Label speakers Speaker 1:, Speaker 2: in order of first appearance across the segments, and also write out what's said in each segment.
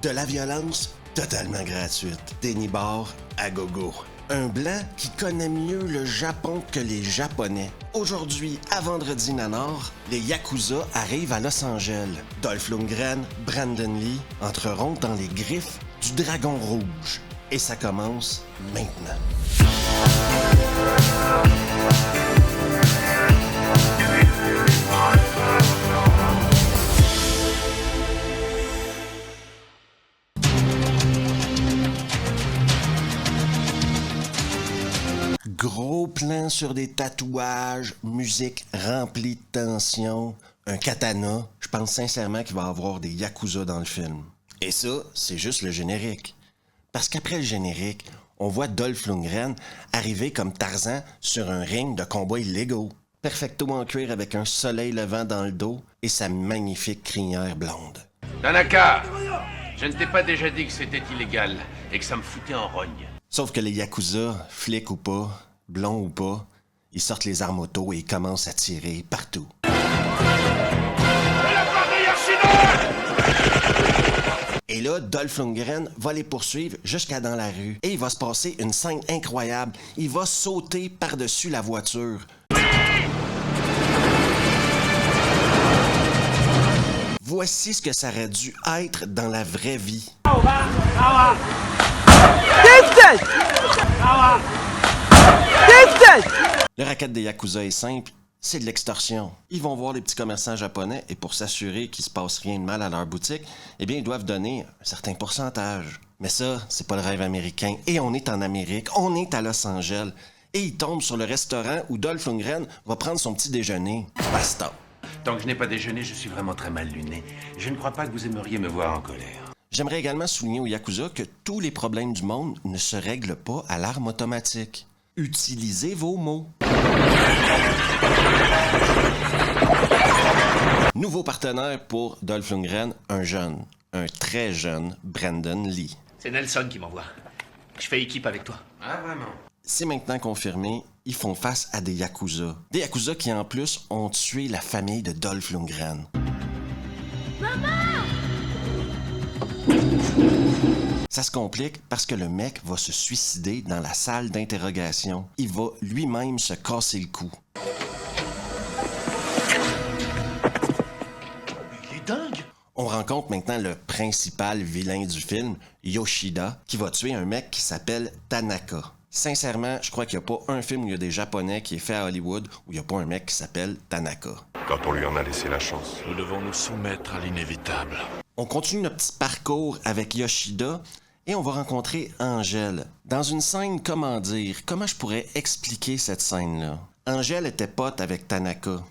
Speaker 1: De la violence totalement gratuite. Des nibards à gogo. Un blanc qui connaît mieux le Japon que les Japonais. Aujourd'hui, à Vendredi Nanar, les Yakuza arrivent à Los Angeles. Dolph Lundgren, Brandon Lee entreront dans les griffes du Dragon Rouge. Et ça commence maintenant. Gros plan sur des tatouages, musique remplie de tension, un katana. Je pense sincèrement qu'il va y avoir des Yakuza dans le film. Et ça, c'est juste le générique. Parce qu'après le générique, on voit Dolph Lundgren arriver comme Tarzan sur un ring de combats illégaux. Perfecto en cuir avec un soleil levant dans le dos et sa magnifique crinière blonde.
Speaker 2: Tanaka, je ne t'ai pas déjà dit que c'était illégal et que ça me foutait en rogne.
Speaker 1: Sauf que les Yakuza, flics ou pas, blonds ou pas, ils sortent les armes auto et ils commencent à tirer partout. Et là, Dolph Lundgren va les poursuivre jusqu'à dans la rue. Et il va se passer une scène incroyable. Il va sauter par-dessus la voiture. Voici ce que ça aurait dû être dans la vraie vie. Le racket des Yakuza est simple, c'est de l'extorsion. Ils vont voir les petits commerçants japonais et pour s'assurer qu'il se passe rien de mal à leur boutique, eh bien, ils doivent donner un certain pourcentage. Mais ça, c'est pas le rêve américain. Et on est en Amérique, on est à Los Angeles. Et ils tombent sur le restaurant où Dolph Lundgren va prendre son petit déjeuner. Basta.
Speaker 2: Tant que je n'ai pas déjeuné, je suis vraiment très mal luné. Je ne crois pas que vous aimeriez me voir en colère.
Speaker 1: J'aimerais également souligner aux Yakuza que tous les problèmes du monde ne se règlent pas à l'arme automatique. Utilisez vos mots. Nouveau partenaire pour Dolph Lundgren, un très jeune Brandon Lee.
Speaker 3: C'est Nelson qui m'envoie. Je fais équipe avec toi.
Speaker 2: Ah, vraiment?
Speaker 1: C'est maintenant confirmé, ils font face à des Yakuza. Des Yakuza qui, en plus, ont tué la famille de Dolph Lundgren. Ça se complique parce que le mec va se suicider dans la salle d'interrogation. Il va lui-même se casser le cou.
Speaker 3: Il est dingue!
Speaker 1: On rencontre maintenant le principal vilain du film, Yoshida, qui va tuer un mec qui s'appelle Tanaka. Sincèrement, je crois qu'il n'y a pas un film où il y a des Japonais qui est fait à Hollywood où il n'y a pas un mec qui s'appelle Tanaka.
Speaker 4: Quand on lui en a laissé la chance.
Speaker 5: Nous devons nous soumettre à l'inévitable.
Speaker 1: On continue notre petit parcours avec Yoshida et on va rencontrer Angèle. Dans une scène, comment je pourrais expliquer cette scène-là? Angèle était pote avec Tanaka.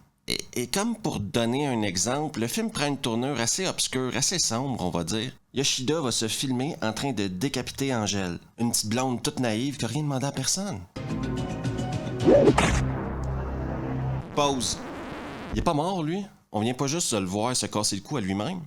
Speaker 1: Et comme pour donner un exemple, le film prend une tournure assez obscure, assez sombre, on va dire. Yoshida va se filmer en train de décapiter Angèle. Une petite blonde toute naïve qui n'a rien demandé à personne. Pause. Il est pas mort, lui? On vient pas juste se le voir se casser le cou à lui-même?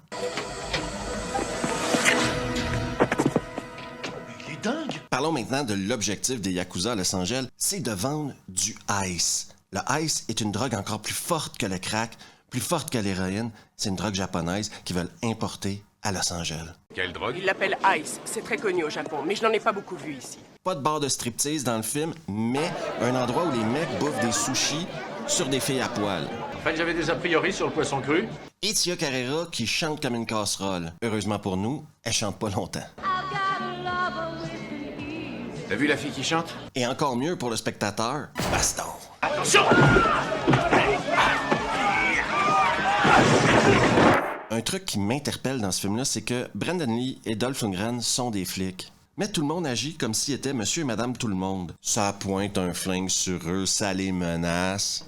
Speaker 3: Il est dingue!
Speaker 1: Parlons maintenant de l'objectif des Yakuza à Los Angeles, c'est de vendre du ice. Le ice est une drogue encore plus forte que le crack, plus forte que l'héroïne. C'est une drogue japonaise qu'ils veulent importer à Los Angeles.
Speaker 2: Quelle drogue?
Speaker 6: Ils l'appellent Ice. C'est très connu au Japon, mais je n'en ai pas beaucoup vu ici.
Speaker 1: Pas de bar de striptease dans le film, mais un endroit où les mecs bouffent des sushis sur des filles à poil.
Speaker 3: En fait, j'avais des a priori sur le poisson cru.
Speaker 1: Et Tia Carrera qui chante comme une casserole. Heureusement pour nous, elle chante pas longtemps.
Speaker 2: T'as vu la fille qui chante?
Speaker 1: Et encore mieux pour le spectateur, baston.
Speaker 3: Attention!
Speaker 1: Un truc qui m'interpelle dans ce film-là, c'est que Brandon Lee et Dolph Lundgren sont des flics. Mais tout le monde agit comme s'ils étaient monsieur et madame tout le monde. Ça pointe un flingue sur eux, ça les menace.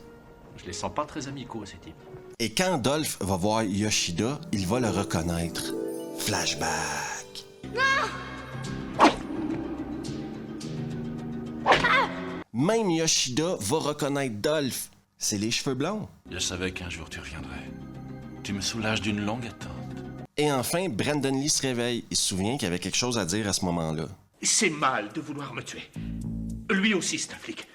Speaker 3: Je les sens pas très amicaux, ces types.
Speaker 1: Et quand Dolph va voir Yoshida, il va le reconnaître. Flashback. Même Yoshida va reconnaître Dolph. C'est les cheveux blonds.
Speaker 5: Je savais qu'un jour tu reviendrais. Tu me soulages d'une longue attente.
Speaker 1: Et enfin, Brandon Lee se réveille. Il se souvient qu'il y avait quelque chose à dire à ce moment-là.
Speaker 3: C'est mal de vouloir me tuer. Lui aussi, c'est un flic.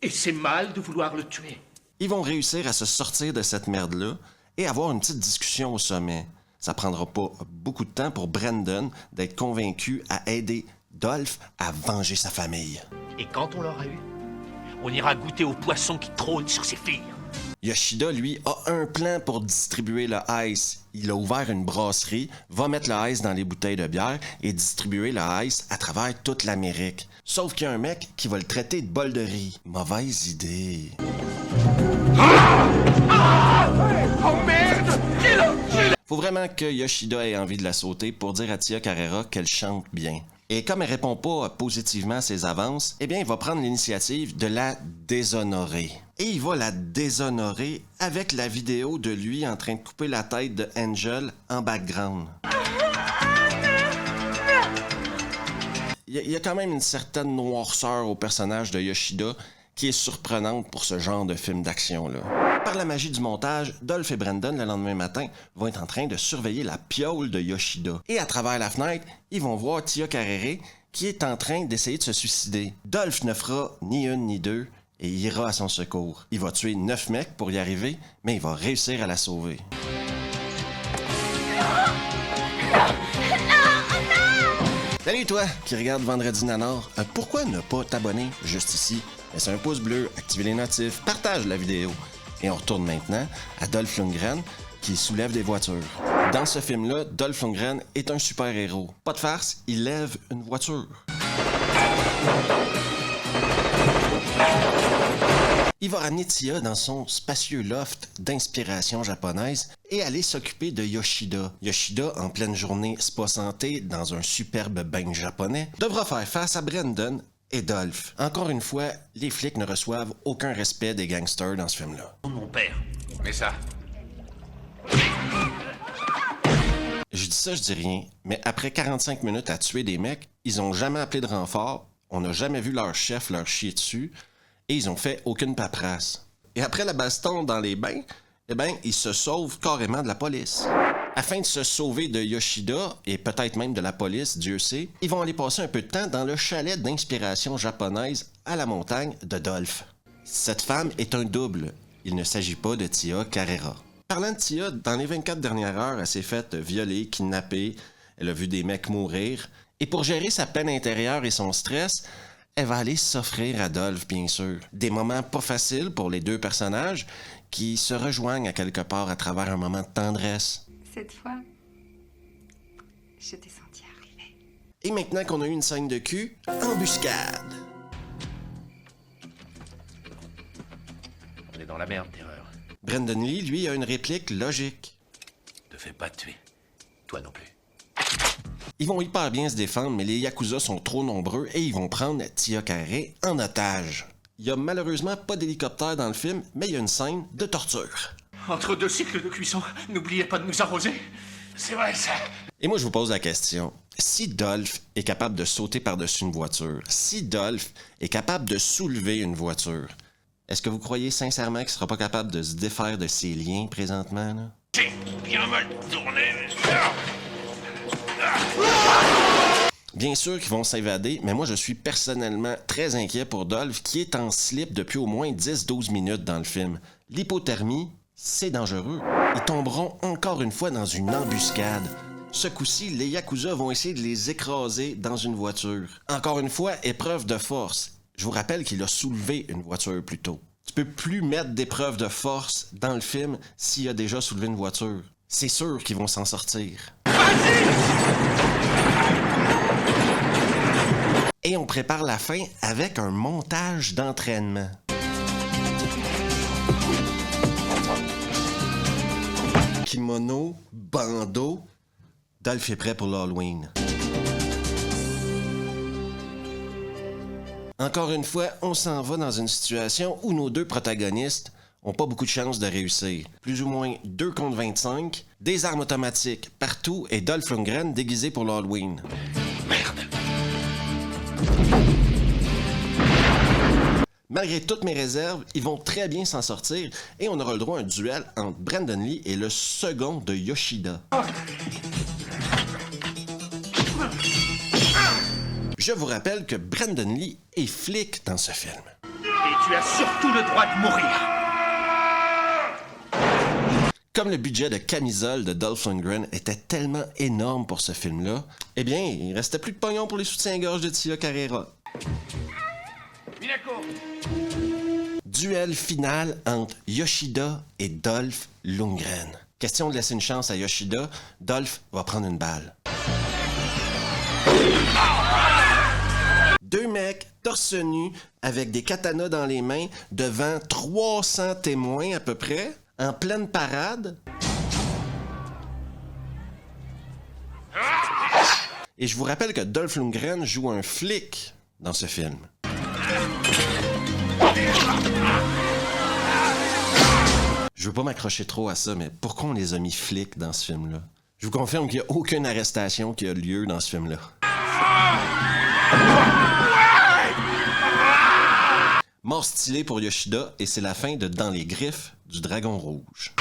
Speaker 3: Et c'est mal de vouloir le tuer.
Speaker 1: Ils vont réussir à se sortir de cette merde-là et avoir une petite discussion au sommet. Ça prendra pas beaucoup de temps pour Brendan d'être convaincu à aider Dolph à venger sa famille.
Speaker 3: Et quand on l'aura eu, on ira goûter aux poissons qui trônent sur ses filles.
Speaker 1: Yoshida, lui, a un plan pour distribuer le ice. Il a ouvert une brasserie, va mettre le ice dans les bouteilles de bière et distribuer le ice à travers toute l'Amérique. Sauf qu'il y a un mec qui va le traiter de bol de riz. Mauvaise idée.
Speaker 3: Oh merde!
Speaker 1: Faut vraiment que Yoshida ait envie de la sauter pour dire à Tia Carrera qu'elle chante bien. Et comme elle répond pas positivement à ses avances, eh bien, il va prendre l'initiative de la déshonorer. Et il va la déshonorer avec la vidéo de lui en train de couper la tête de Angel en background. Il y a quand même une certaine noirceur au personnage de Yoshida qui est surprenante pour ce genre de film d'action-là. Par la magie du montage, Dolph et Brendan, le lendemain matin, vont être en train de surveiller la piole de Yoshida. Et à travers la fenêtre, ils vont voir Tia Carrere qui est en train d'essayer de se suicider. Dolph ne fera ni une ni deux et ira à son secours. Il va tuer 9 mecs pour y arriver, mais il va réussir à la sauver. Salut toi qui regarde Vendredi Nanar. Pourquoi ne pas t'abonner juste ici? Laisse un pouce bleu, activer les notifs, partage la vidéo. Et on retourne maintenant à Dolph Lundgren qui soulève des voitures. Dans ce film-là, Dolph Lundgren est un super-héros. Pas de farce, il lève une voiture. Il va ramener Tia dans son spacieux loft d'inspiration japonaise et aller s'occuper de Yoshida. Yoshida, en pleine journée spa santé dans un superbe bain japonais, devra faire face à Brendan et Dolph. Encore une fois, les flics ne reçoivent aucun respect des gangsters dans ce film-là.
Speaker 3: Mon père.
Speaker 2: Mais ça,
Speaker 1: Je dis ça, je dis rien, mais après 45 minutes à tuer des mecs, ils ont jamais appelé de renfort, on n'a jamais vu leur chef leur chier dessus, et ils ont fait aucune paperasse. Et après la baston dans les bains, eh ben, ils se sauvent carrément de la police. Afin de se sauver de Yoshida, et peut-être même de la police, Dieu sait, ils vont aller passer un peu de temps dans le chalet d'inspiration japonaise à la montagne de Dolph. Cette femme est un double. Il ne s'agit pas de Tia Carrera. Parlant de Tia, dans les 24 dernières heures, elle s'est faite violer, kidnapper, elle a vu des mecs mourir, et pour gérer sa peine intérieure et son stress, elle va aller s'offrir à Dolph, bien sûr. Des moments pas faciles pour les deux personnages qui se rejoignent à quelque part à travers un moment de tendresse.
Speaker 7: Cette fois, je t'ai senti arriver.
Speaker 1: Et maintenant qu'on a eu une scène de cul, embuscade!
Speaker 3: On est dans la merde, Terreur.
Speaker 1: Brendan Lee, lui, a une réplique logique.
Speaker 3: Te fais pas tuer. Toi non plus.
Speaker 1: Ils vont hyper bien se défendre, mais les Yakuza sont trop nombreux et ils vont prendre Tia Carrere en otage. Il y a malheureusement pas d'hélicoptère dans le film, mais il y a une scène de torture.
Speaker 3: Entre deux cycles de cuisson, n'oubliez pas de nous arroser. C'est vrai, ça.
Speaker 1: Et moi, je vous pose la question. Si Dolph est capable de sauter par-dessus une voiture, si Dolph est capable de soulever une voiture, est-ce que vous croyez sincèrement qu'il sera pas capable de se défaire de ses liens présentement, là?
Speaker 3: J'ai bien mal tourné.
Speaker 1: Bien sûr qu'ils vont s'évader, mais moi je suis personnellement très inquiet pour Dolph qui est en slip depuis au moins 10-12 minutes dans le film. L'hypothermie, c'est dangereux. Ils tomberont encore une fois dans une embuscade. Ce coup-ci, les Yakuza vont essayer de les écraser dans une voiture. Encore une fois, épreuve de force. Je vous rappelle qu'il a soulevé une voiture plus tôt. Tu peux plus mettre d'épreuve de force dans le film s'il a déjà soulevé une voiture. C'est sûr qu'ils vont s'en sortir. Et on prépare la fin avec un montage d'entraînement. Kimono, bandeau, Dolph est prêt pour l'Halloween. Encore une fois, on s'en va dans une situation où nos deux protagonistes ont pas beaucoup de chances de réussir. Plus ou moins 2 contre 25, des armes automatiques partout et Dolph Lundgren déguisé pour l'Halloween.
Speaker 3: Merde.
Speaker 1: Malgré toutes mes réserves, ils vont très bien s'en sortir et on aura le droit à un duel entre Brendan Lee et le second de Yoshida. Je vous rappelle que Brendan Lee est flic dans ce film.
Speaker 3: Et tu as surtout le droit de mourir.
Speaker 1: Comme le budget de camisole de Dolph Lundgren était tellement énorme pour ce film-là, eh bien, il restait plus de pognon pour les soutiens-gorge de Tia Carrera.
Speaker 2: Minako!
Speaker 1: Duel final entre Yoshida et Dolph Lundgren. Question de laisser une chance à Yoshida, Dolph va prendre une balle. Deux mecs torse nu avec des katanas dans les mains devant 300 témoins à peu près, en pleine parade. Et je vous rappelle que Dolph Lundgren joue un flic dans ce film. Je veux pas m'accrocher trop à ça, mais pourquoi on les a mis flics dans ce film-là? Je vous confirme qu'il n'y a aucune arrestation qui a lieu dans ce film-là. Mort stylée pour Yoshida, et c'est la fin de Dans les griffes du Dragon Rouge.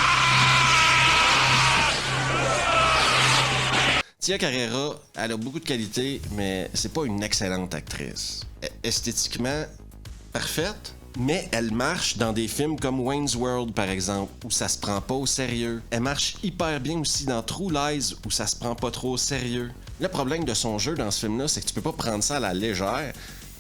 Speaker 1: Tia Carrera, elle a beaucoup de qualités, mais c'est pas une excellente actrice. Esthétiquement parfaite, mais elle marche dans des films comme Wayne's World, par exemple, où ça se prend pas au sérieux. Elle marche hyper bien aussi dans True Lies, où ça se prend pas trop au sérieux. Le problème de son jeu dans ce film-là, c'est que tu peux pas prendre ça à la légère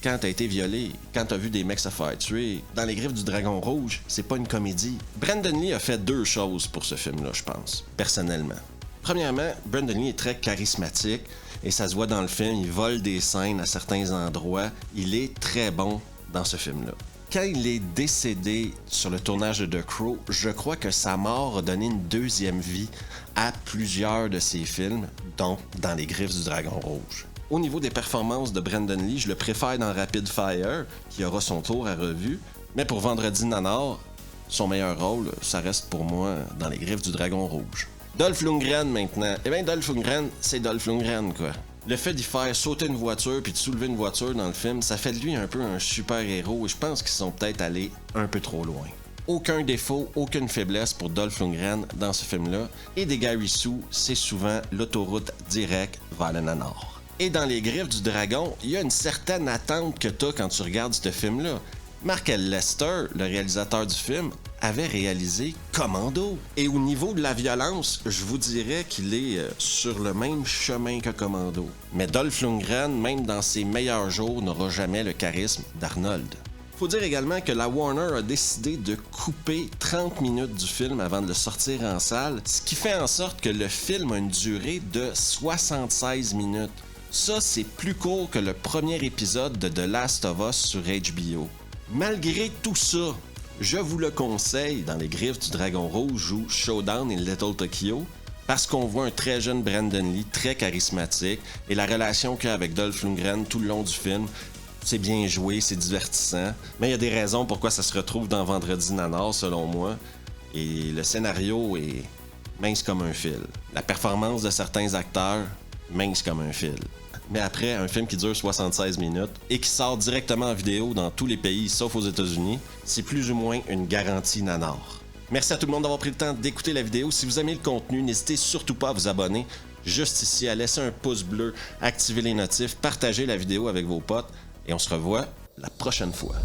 Speaker 1: quand t'as été violé, quand t'as vu des mecs se faire tuer. Dans les griffes du Dragon Rouge, c'est pas une comédie. Brandon Lee a fait deux choses pour ce film-là, je pense, personnellement. Premièrement, Brandon Lee est très charismatique, et ça se voit dans le film, il vole des scènes à certains endroits. Il est très bon dans ce film-là. Quand il est décédé sur le tournage de The Crow, je crois que sa mort a donné une deuxième vie à plusieurs de ses films, dont Dans les griffes du Dragon Rouge. Au niveau des performances de Brandon Lee, je le préfère dans Rapid Fire, qui aura son tour à revue, mais pour Vendredi Nanar, son meilleur rôle, ça reste pour moi Dans les griffes du Dragon Rouge. Dolph Lundgren maintenant. Eh bien, Dolph Lundgren, c'est Dolph Lundgren, quoi. Le fait d'y faire sauter une voiture puis de soulever une voiture dans le film, ça fait de lui un peu un super-héros et je pense qu'ils sont peut-être allés un peu trop loin. Aucun défaut, aucune faiblesse pour Dolph Lundgren dans ce film-là. Et des Gary Sue, c'est souvent l'autoroute directe vers le nanar. Et dans les griffes du dragon, il y a une certaine attente que t'as quand tu regardes ce film-là. Mark L. Lester, le réalisateur du film, avait réalisé Commando. Et au niveau de la violence, je vous dirais qu'il est sur le même chemin que Commando. Mais Dolph Lundgren, même dans ses meilleurs jours, n'aura jamais le charisme d'Arnold. Faut dire également que la Warner a décidé de couper 30 minutes du film avant de le sortir en salle, ce qui fait en sorte que le film a une durée de 76 minutes. Ça, c'est plus court que le premier épisode de The Last of Us sur HBO. Malgré tout ça, je vous le conseille dans les griffes du Dragon Rouge ou Showdown et Little Tokyo, parce qu'on voit un très jeune Brandon Lee, très charismatique, et la relation qu'il a avec Dolph Lundgren tout le long du film, c'est bien joué, c'est divertissant, mais il y a des raisons pourquoi ça se retrouve dans Vendredi Nanar, selon moi, et le scénario est mince comme un fil. La performance de certains acteurs, mince comme un fil. Mais après, un film qui dure 76 minutes et qui sort directement en vidéo dans tous les pays sauf aux États-Unis, c'est plus ou moins une garantie nanar. Merci à tout le monde d'avoir pris le temps d'écouter la vidéo. Si vous aimez le contenu, n'hésitez surtout pas à vous abonner juste ici, à laisser un pouce bleu, activer les notifs, partager la vidéo avec vos potes et on se revoit la prochaine fois.